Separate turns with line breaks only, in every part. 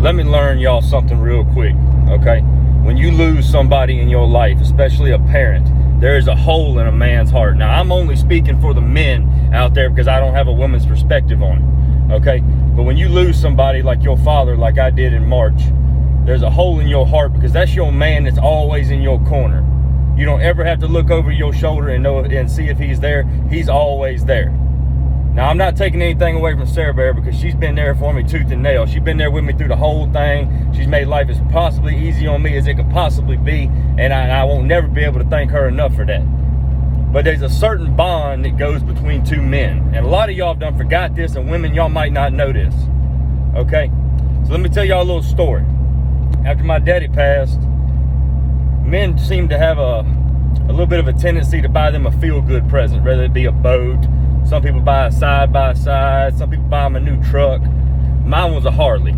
let me learn y'all something real quick, okay? When you lose somebody in your life, especially a parent, there is a hole in a man's heart. Now, I'm only speaking for the men out there because I don't have a woman's perspective on it, okay? But when you lose somebody like your father, like I did in March, there's a hole in your heart because that's your man that's always in your corner. You don't ever have to look over your shoulder and know and see if he's there. He's always there. Now, I'm not taking anything away from Sarah Bear because she's been there for me tooth and nail. She's been there with me through the whole thing. She's made life as possibly easy on me as it could possibly be, and I won't never be able to thank her enough for that. But there's a certain bond that goes between two men, and a lot of y'all done forgot this, and women, y'all might not know this, okay? So let me tell y'all a little story. After my daddy passed, men seem to have a little bit of a tendency to buy them a feel-good present, whether it be a boat. Some people buy a side-by-side. Some people buy them a new truck. Mine was a Harley.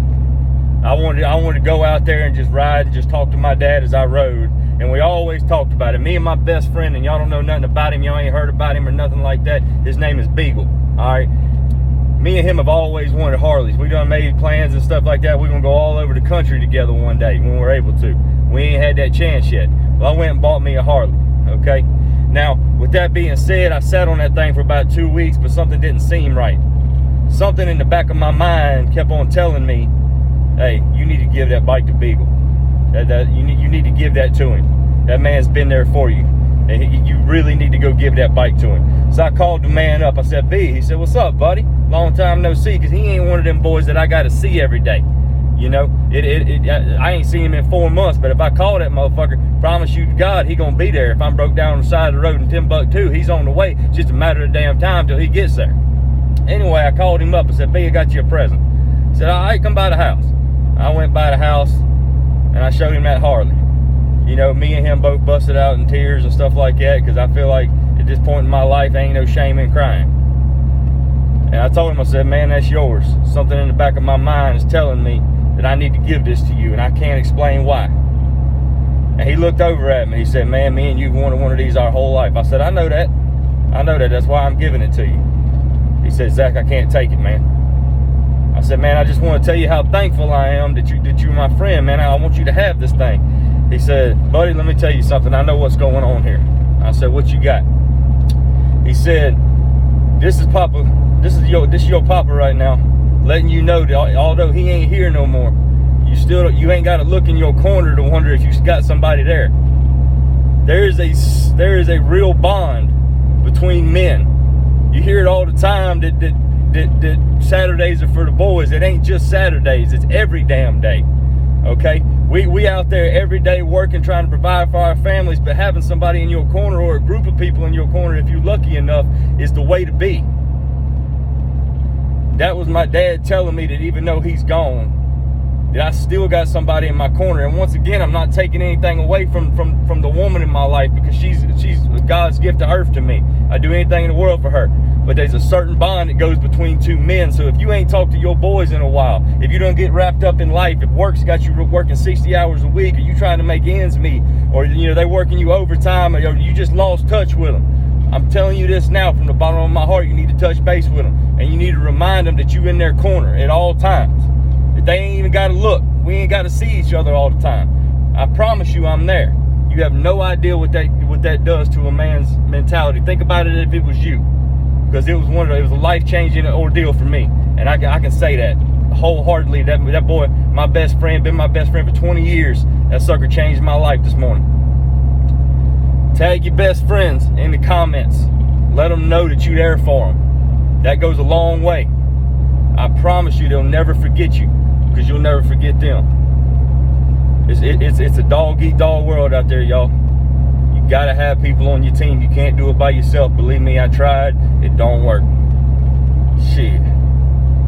I wanted to go out there and just ride and just talk to my dad as I rode. And we always talked about it. Me and my best friend, and y'all don't know nothing about him. Y'all ain't heard about him or nothing like that. His name is Beagle, all right? Me and him have always wanted Harleys. We done made plans and stuff like that. We're going to go all over the country together one day when we're able to. We ain't had that chance yet. Well, I went and bought me a Harley, okay? Now, with that being said, I sat on that thing for about 2 weeks, but something didn't seem right. Something in the back of my mind kept on telling me, hey, you need to give that bike to Beagle. You need to give that to him. That man's been there for you. And you really need to go give that bike to him. So I called the man up. I said, B, he said, what's up, buddy? Long time no see, because he ain't one of them boys that I got to see every day. You know, I ain't seen him in 4 months, but if I call that motherfucker, promise you to God, he gonna be there. If I'm broke down on the side of the road in Timbuktu, he's on the way. It's just a matter of damn time till he gets there. Anyway, I called him up and said, B, I got you a present. He said, all right, come by the house. I went by the house and I showed him that Harley. You know, me and him both busted out in tears and stuff like that because I feel like at this point in my life, ain't no shame in crying. And I told him, I said, man, that's yours. Something in the back of my mind is telling me that I need to give this to you, and I can't explain why. And he looked over at me. He said, man, me and you wanted one of these our whole life. I said, I know that. I know that. That's why I'm giving it to you. He said, Zach, I can't take it, man. I said, man, I just want to tell you how thankful I am that you're my friend, man. I want you to have this thing. He said, buddy, let me tell you something. I know what's going on here. I said, what you got? He said, this is Papa. This is your Papa right now, letting you know that although he ain't here no more, you ain't got to look in your corner to wonder if you got somebody there. There is a real bond between men. You hear it all the time that Saturdays are for the boys. It ain't just Saturdays. It's every damn day. Okay, we out there every day working, trying to provide for our families, but having somebody in your corner or a group of people in your corner, if you're lucky enough, is the way to be. That was my dad telling me that even though he's gone, that I still got somebody in my corner. And once again, I'm not taking anything away from the woman in my life because she's God's gift to earth to me. I do anything in the world for her. But there's a certain bond that goes between two men. So if you ain't talked to your boys in a while, if you don't get wrapped up in life, if work's got you working 60 hours a week, or you trying to make ends meet, or they working you overtime, or you just lost touch with them, I'm telling you this now from the bottom of my heart, you need to touch base with them. And you need to remind them that you in their corner at all times. That they ain't even got to look. We ain't got to see each other all the time. I promise you I'm there. You have no idea what that does to a man's mentality. Think about it if it was you. Because it was a life-changing ordeal for me. And I can say that wholeheartedly. That boy, my best friend, been my best friend for 20 years. That sucker changed my life this morning. Tag your best friends in the comments. Let them know that you're there for them. That goes a long way. I promise you they'll never forget you because you'll never forget them. It's a dog-eat-dog world out there, y'all. You gotta have people on your team. You can't do it by yourself. Believe me, I tried. It don't work. Shit.